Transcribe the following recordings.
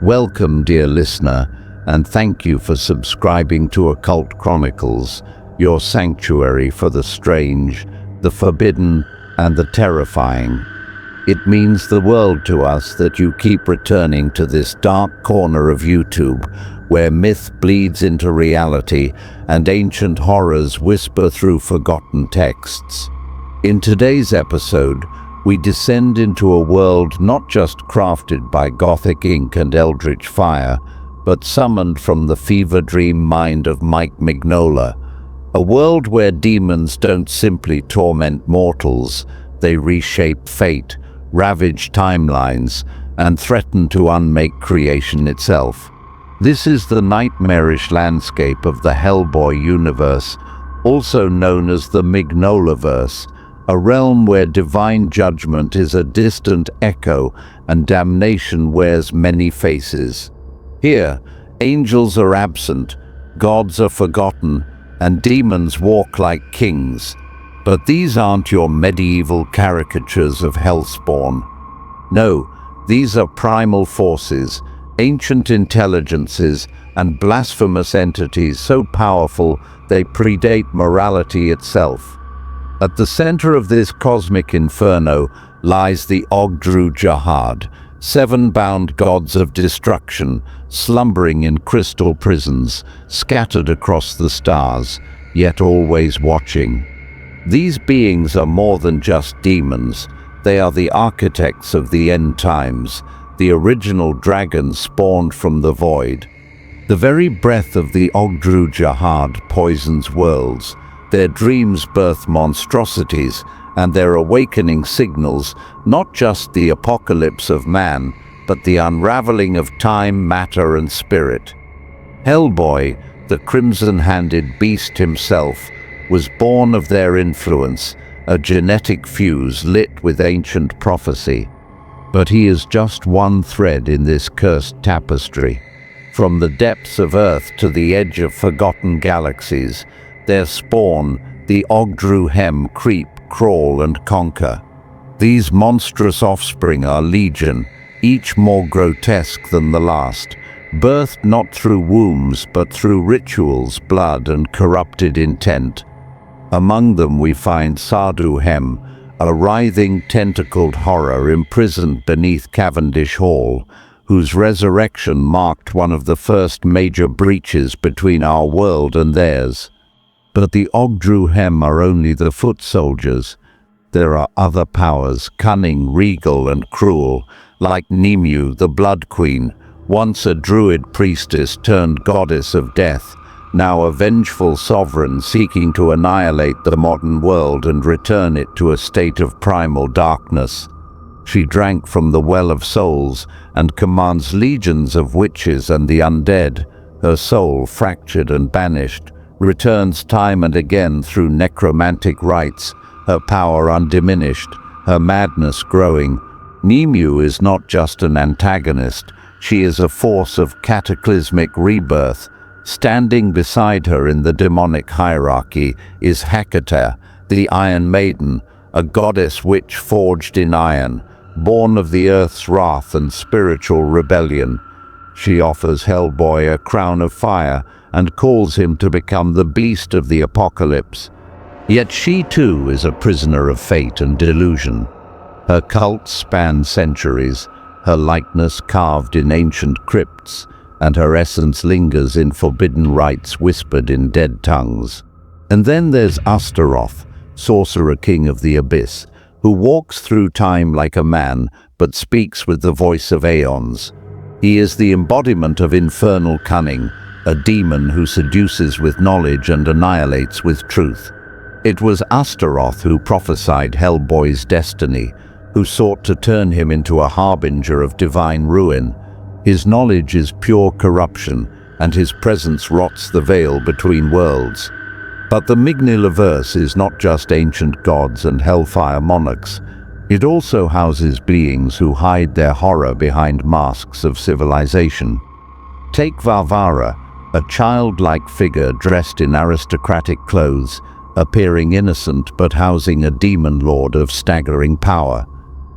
Welcome, dear listener, and thank you for subscribing to Occult Chronicles, your sanctuary for the strange, the forbidden, and the terrifying. It means the world to us that you keep returning to this dark corner of YouTube, where myth bleeds into reality and ancient horrors whisper through forgotten texts. In today's episode, we descend into a world not just crafted by Gothic ink and eldritch fire, but summoned from the fever-dream mind of Mike Mignola. A world where demons don't simply torment mortals, they reshape fate, ravage timelines, and threaten to unmake creation itself. This is the nightmarish landscape of the Hellboy universe, also known as the Mignolaverse, a realm where divine judgment is a distant echo and damnation wears many faces. Here, angels are absent, gods are forgotten, and demons walk like kings. But these aren't your medieval caricatures of hellspawn. No, these are primal forces, ancient intelligences, and blasphemous entities so powerful they predate morality itself. At the center of this cosmic inferno lies the Ogdru Jahad, seven bound gods of destruction, slumbering in crystal prisons, scattered across the stars, yet always watching. These beings are more than just demons. They are the architects of the end times, the original dragons spawned from the void. The very breath of the Ogdru Jahad poisons worlds. Their dreams birth monstrosities, and their awakening signals not just the apocalypse of man, but the unraveling of time, matter, and spirit. Hellboy, the crimson-handed beast himself, was born of their influence, a genetic fuse lit with ancient prophecy. But he is just one thread in this cursed tapestry. From the depths of Earth to the edge of forgotten galaxies, their spawn, the Ogdru Hem, creep, crawl, and conquer. These monstrous offspring are legion, each more grotesque than the last, birthed not through wombs but through rituals, blood, and corrupted intent. Among them we find Sardu Hem, a writhing, tentacled horror imprisoned beneath Cavendish Hall, whose resurrection marked one of the first major breaches between our world and theirs. But the Ogdru Hem are only the foot soldiers. There are other powers, cunning, regal, and cruel, like Nimue, the Blood Queen, once a druid priestess turned goddess of death, now a vengeful sovereign seeking to annihilate the modern world and return it to a state of primal darkness. She drank from the well of souls and commands legions of witches and the undead. Her soul, fractured and banished, returns time and again through necromantic rites, her power undiminished, her madness growing. Nimue is not just an antagonist, she is a force of cataclysmic rebirth. Standing beside her in the demonic hierarchy is Hecate, the Iron Maiden, a goddess witch forged in iron, born of the earth's wrath and spiritual rebellion. She offers Hellboy a crown of fire and calls him to become the beast of the apocalypse. Yet she too is a prisoner of fate and delusion. Her cult spans centuries, her likeness carved in ancient crypts, and her essence lingers in forbidden rites whispered in dead tongues. And then there's Astaroth, sorcerer king of the abyss, who walks through time like a man, but speaks with the voice of aeons. He is the embodiment of infernal cunning, a demon who seduces with knowledge and annihilates with truth. It was Astaroth who prophesied Hellboy's destiny, who sought to turn him into a harbinger of divine ruin. His knowledge is pure corruption, and his presence rots the veil between worlds. But the Mignolaverse is not just ancient gods and hellfire monarchs. It also houses beings who hide their horror behind masks of civilization. Take Devourer, a childlike figure dressed in aristocratic clothes, appearing innocent but housing a demon lord of staggering power.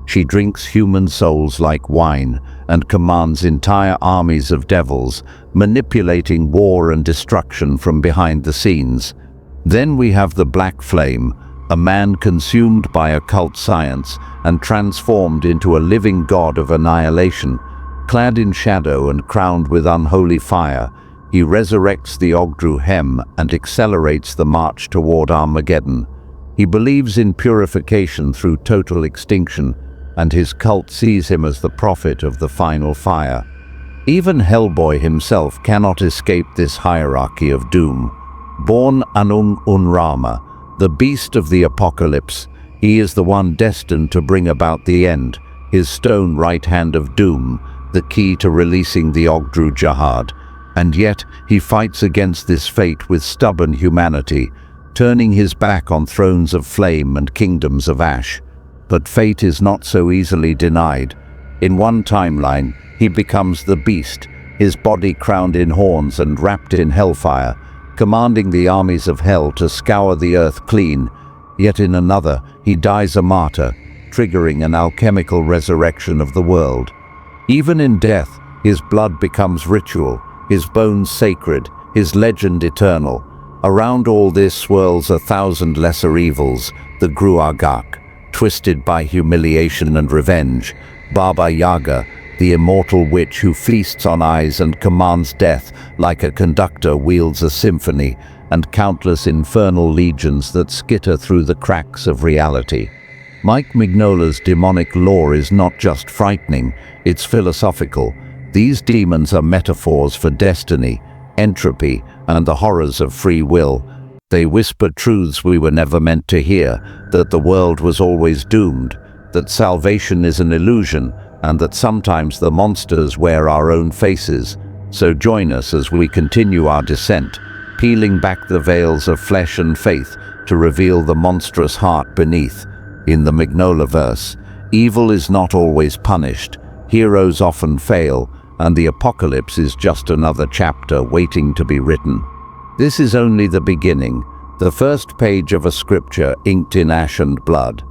She drinks human souls like wine and commands entire armies of devils, manipulating war and destruction from behind the scenes. Then we have the Black Flame, a man consumed by occult science and transformed into a living god of annihilation. Clad in shadow and crowned with unholy fire, he resurrects the Ogdru Jahad and accelerates the march toward Armageddon. He believes in purification through total extinction, and his cult sees him as the prophet of the final fire. Even Hellboy himself cannot escape this hierarchy of doom. Born Anung Unrama, the beast of the apocalypse, he is the one destined to bring about the end, his stone right hand of doom, the key to releasing the Ogdru Jahad. And yet he fights against this fate with stubborn humanity, turning his back on thrones of flame and kingdoms of ash. But fate is not so easily denied. In one timeline, he becomes the beast, his body crowned in horns and wrapped in hellfire, commanding the armies of hell to scour the earth clean. Yet in another, he dies a martyr, triggering an alchemical resurrection of the world. Even in death, his blood becomes ritual, his bones sacred, his legend eternal. Around all this swirls 1,000 lesser evils, the Gruagak, twisted by humiliation and revenge, Baba Yaga, the immortal witch who feasts on eyes and commands death like a conductor wields a symphony, and countless infernal legions that skitter through the cracks of reality. Mike Mignola's demonic lore is not just frightening, it's philosophical. These demons are metaphors for destiny, entropy, and the horrors of free will. They whisper truths we were never meant to hear, that the world was always doomed, that salvation is an illusion, and that sometimes the monsters wear our own faces. So join us as we continue our descent, peeling back the veils of flesh and faith to reveal the monstrous heart beneath. In the Mignolaverse, evil is not always punished, heroes often fail, and the apocalypse is just another chapter waiting to be written. This is only the beginning, the first page of a scripture inked in ash and blood.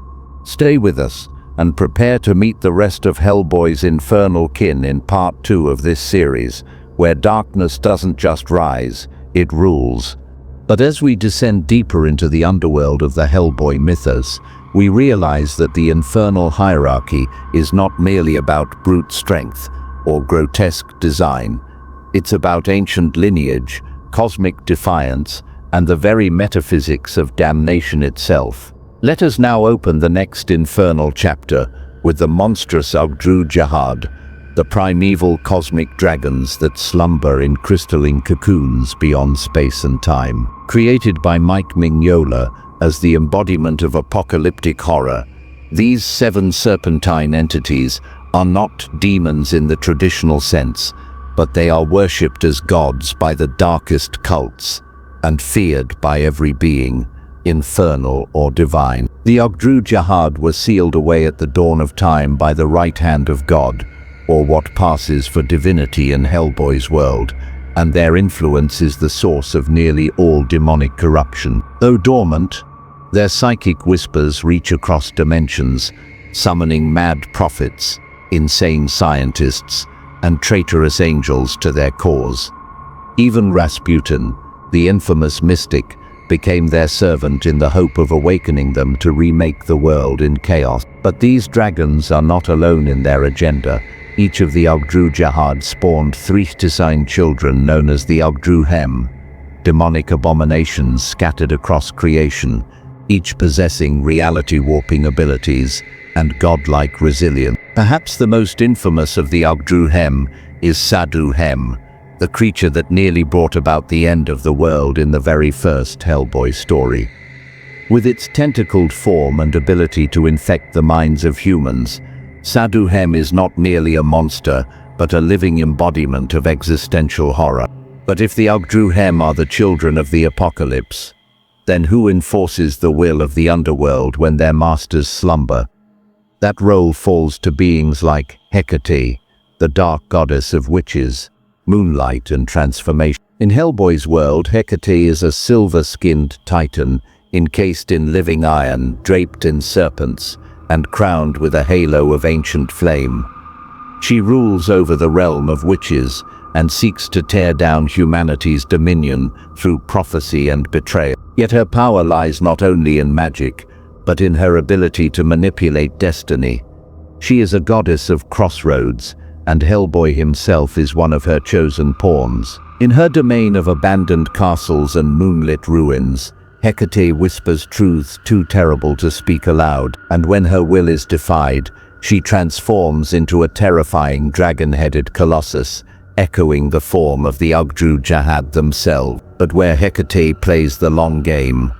Stay with us and prepare to meet the rest of Hellboy's infernal kin in part 2 of this series, where darkness doesn't just rise, it rules. But as we descend deeper into the underworld of the Hellboy mythos, we realize that the infernal hierarchy is not merely about brute strength or grotesque design. It's about ancient lineage, cosmic defiance, and the very metaphysics of damnation itself. Let us now open the next infernal chapter with the monstrous Ogdru Jahad, the primeval cosmic dragons that slumber in crystalline cocoons beyond space and time. Created by Mike Mignola as the embodiment of apocalyptic horror, these 7 serpentine entities are not demons in the traditional sense, but they are worshipped as gods by the darkest cults and feared by every being, infernal or divine. The Ogdru Jahad were sealed away at the dawn of time by the right hand of God, or what passes for divinity in Hellboy's world, and their influence is the source of nearly all demonic corruption. Though dormant, their psychic whispers reach across dimensions, summoning mad prophets, insane scientists, and traitorous angels to their cause. Even Rasputin, the infamous mystic, became their servant in the hope of awakening them to remake the world in chaos. But these dragons are not alone in their agenda. Each of the Ogdru Jahad spawned 3 design children known as the Ogdru Jahad, demonic abominations scattered across creation, each possessing reality-warping abilities and godlike resilience. Perhaps the most infamous of the Ogdru Jahad is Sadhu Jahad, the creature that nearly brought about the end of the world in the very first Hellboy story. With its tentacled form and ability to infect the minds of humans, Sadhu Jahad is not merely a monster, but a living embodiment of existential horror. But if the Ogdru Jahad are the children of the apocalypse, then who enforces the will of the underworld when their masters slumber? That role falls to beings like Hecate, the dark goddess of witches, moonlight and transformation. In Hellboy's world, Hecate is a silver-skinned titan, encased in living iron, draped in serpents, and crowned with a halo of ancient flame. She rules over the realm of witches and seeks to tear down humanity's dominion through prophecy and betrayal. Yet her power lies not only in magic, but in her ability to manipulate destiny. She is a goddess of crossroads, and Hellboy himself is one of her chosen pawns. In her domain of abandoned castles and moonlit ruins, Hecate whispers truths too terrible to speak aloud, and when her will is defied, she transforms into a terrifying dragon-headed colossus, echoing the form of the Ogdru Jahad themselves. But where Hecate plays the long game,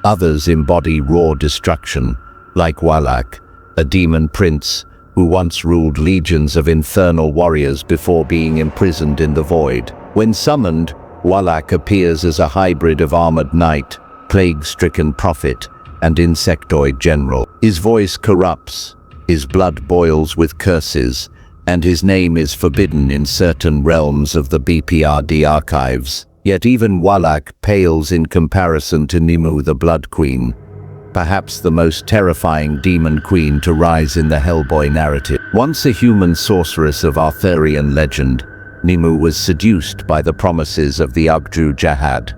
others embody raw destruction, like Wallach, a demon prince who once ruled legions of infernal warriors before being imprisoned in the void. When summoned, Wallach appears as a hybrid of armored knight, plague-stricken prophet, and insectoid general. His voice corrupts, his blood boils with curses, and his name is forbidden in certain realms of the BPRD archives. Yet even Wallach pales in comparison to Nimue the Blood Queen, perhaps the most terrifying demon queen to rise in the Hellboy narrative. Once a human sorceress of Arthurian legend, Nimue was seduced by the promises of the Ogdru Jahad,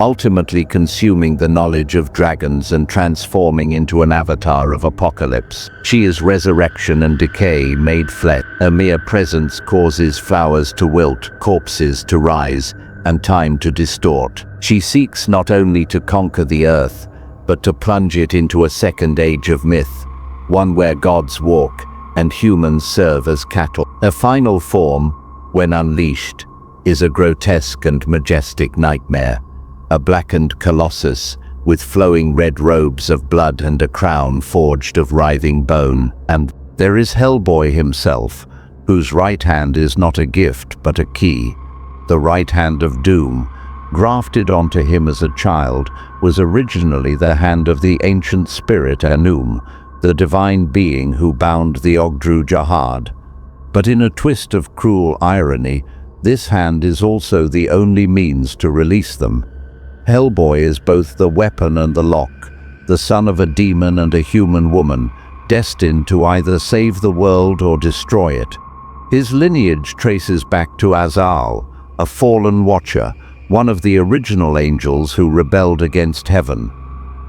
ultimately consuming the knowledge of dragons and transforming into an avatar of Apocalypse. She is resurrection and decay made flesh. Her mere presence causes flowers to wilt, corpses to rise, and time to distort. She seeks not only to conquer the earth, but to plunge it into a second age of myth, one where gods walk and humans serve as cattle. Her final form, when unleashed, is a grotesque and majestic nightmare, a blackened colossus with flowing red robes of blood and a crown forged of writhing bone. And there is Hellboy himself, whose right hand is not a gift but a key. The right hand of doom, grafted onto him as a child, was originally the hand of the ancient spirit Enum, the divine being who bound the Ogdru Jahad. But in a twist of cruel irony, this hand is also the only means to release them. Hellboy is both the weapon and the lock, the son of a demon and a human woman, destined to either save the world or destroy it. His lineage traces back to Azal, a fallen watcher, one of the original angels who rebelled against heaven.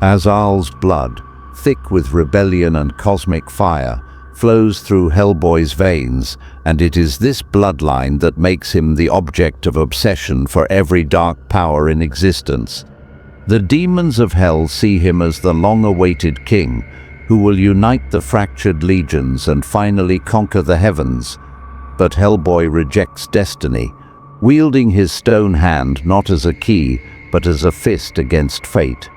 Azal's blood, thick with rebellion and cosmic fire, flows through Hellboy's veins, and it is this bloodline that makes him the object of obsession for every dark power in existence. The demons of hell see him as the long-awaited king, who will unite the fractured legions and finally conquer the heavens. But Hellboy rejects destiny, wielding his stone hand not as a key, but as a fist against fate.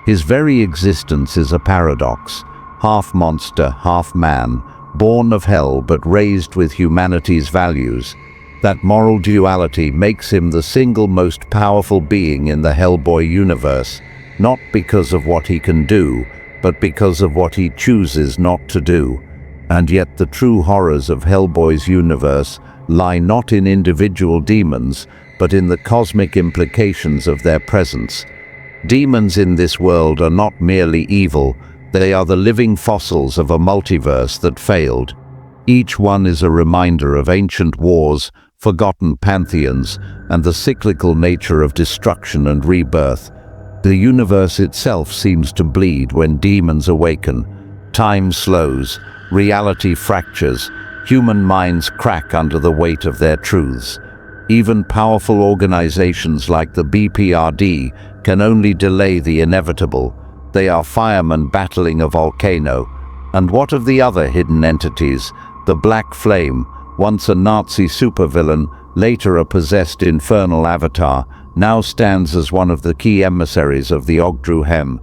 His very existence is a paradox, half monster, half man, born of hell but raised with humanity's values. That moral duality makes him the single most powerful being in the Hellboy universe, not because of what he can do, but because of what he chooses not to do. And yet the true horrors of Hellboy's universe lie not in individual demons, but in the cosmic implications of their presence. Demons in this world are not merely evil, they are the living fossils of a multiverse that failed. Each one is a reminder of ancient wars, forgotten pantheons, and the cyclical nature of destruction and rebirth. The universe itself seems to bleed when demons awaken. Time slows, reality fractures, human minds crack under the weight of their truths. Even powerful organizations like the BPRD can only delay the inevitable. They are firemen battling a volcano. And what of the other hidden entities? The Black Flame, once a Nazi supervillain, later a possessed infernal avatar, now stands as one of the key emissaries of the Ogdru Hem.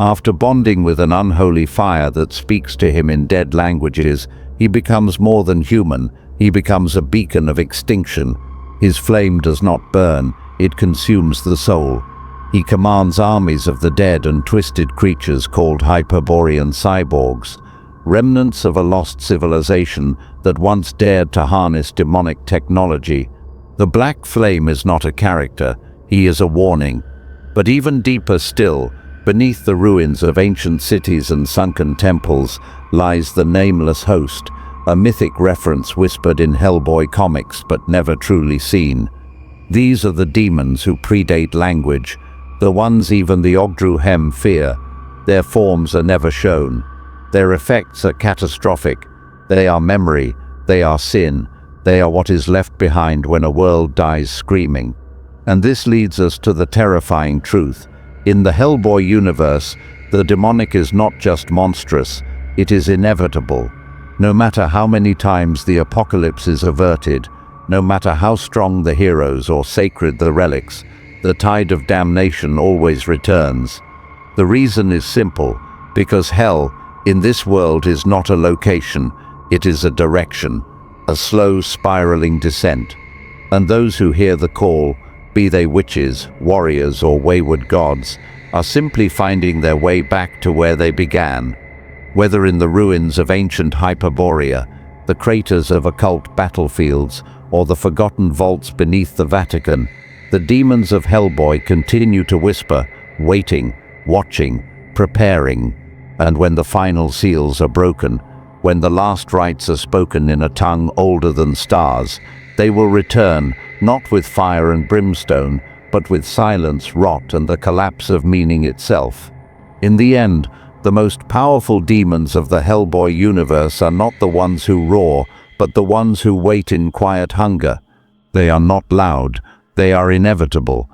After bonding with an unholy fire that speaks to him in dead languages, he becomes more than human. He becomes a beacon of extinction. His flame does not burn, it consumes the soul. He commands armies of the dead and twisted creatures called Hyperborean cyborgs, remnants of a lost civilization that once dared to harness demonic technology. The Black Flame is not a character, he is a warning. But even deeper still, beneath the ruins of ancient cities and sunken temples, lies the nameless host, a mythic reference whispered in Hellboy comics but never truly seen. These are the demons who predate language, the ones even the Ogdru Jahad fear. Their forms are never shown. Their effects are catastrophic. They are memory, they are sin, they are what is left behind when a world dies screaming. And this leads us to the terrifying truth. In the Hellboy universe, the demonic is not just monstrous, it is inevitable. No matter how many times the apocalypse is averted, no matter how strong the heroes or sacred the relics, the tide of damnation always returns. The reason is simple, because hell, in this world, is not a location, it is a direction, a slow spiraling descent. And those who hear the call, be they witches, warriors, or wayward gods, are simply finding their way back to where they began. Whether in the ruins of ancient Hyperborea, the craters of occult battlefields, or the forgotten vaults beneath the Vatican, the demons of Hellboy continue to whisper, waiting, watching, preparing. And when the final seals are broken, when the last rites are spoken in a tongue older than stars, they will return, not with fire and brimstone, but with silence, rot, and the collapse of meaning itself. In the end, the most powerful demons of the Hellboy universe are not the ones who roar, but the ones who wait in quiet hunger. They are not loud, they are inevitable,